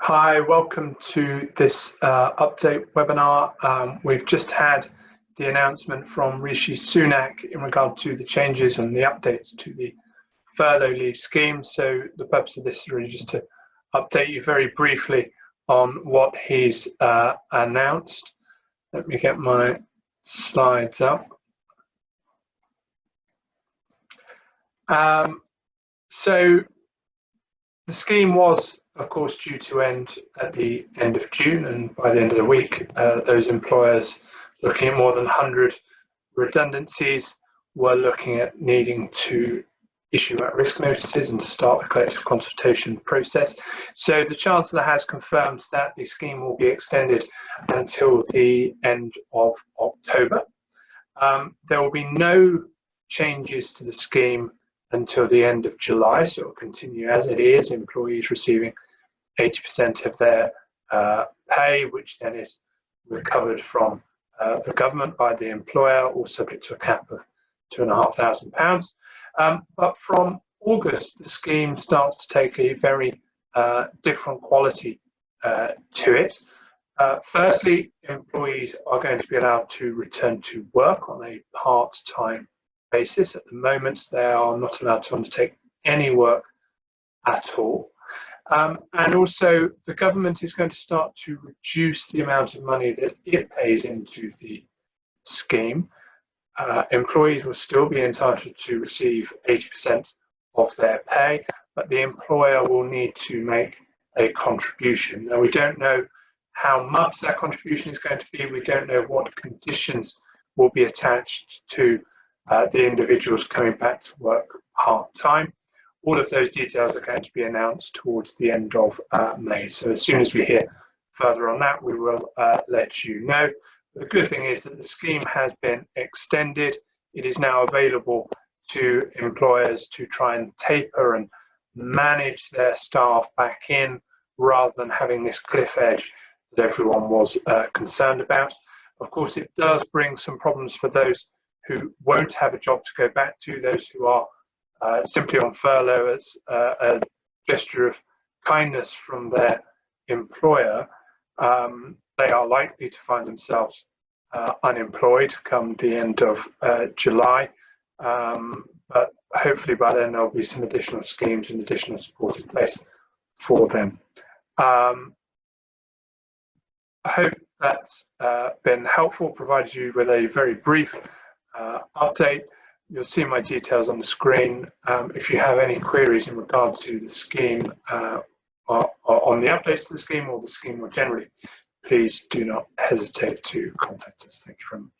Hi, welcome to this update webinar. We've just had the announcement from Rishi Sunak in regard to the changes and the updates to the furlough leave scheme. So the purpose of this is really just to update you very briefly on what he's announced. Let me get my slides up. So the scheme was, of course, due to end at the end of June, and by the end of the week, those employers looking at more than 100 redundancies were looking at needing to issue at-risk notices and to start the collective consultation process. So the Chancellor has confirmed that the scheme will be extended until the end of October. There will be no changes to the scheme until the end of July, so it will continue as it is, employees receiving 80% of their pay, which then is recovered from the government by the employer, or subject to a cap of £2,500. But from August, the scheme starts to take a very different quality to it. Firstly, employees are going to be allowed to return to work on a part-time basis. At the moment, they are not allowed to undertake any work at all. And also, the government is going to start to reduce the amount of money that it pays into the scheme. Employees will still be entitled to receive 80% of their pay, but the employer will need to make a contribution. Now, we don't know how much that contribution is going to be. We don't know what conditions will be attached to the individuals coming back to work part-time. All of those details are going to be announced towards the end of May. So as soon as we hear further on that, we will let you know. But the good thing is that the scheme has been extended. It is now available to employers to try and taper and manage their staff back in, rather than having this cliff edge that everyone was concerned about. Of course, it does bring some problems for those who won't have a job to go back to, those who are simply on furlough as a gesture of kindness from their employer. They are likely to find themselves unemployed come the end of July, but hopefully by then there'll be some additional schemes and additional support in place for them. I hope that's been helpful, provided you with a very brief update. You'll see my details on the screen. If you have any queries in regard to the scheme, or on the updates to the scheme, or the scheme more generally, please do not hesitate to contact us. Thank you very much.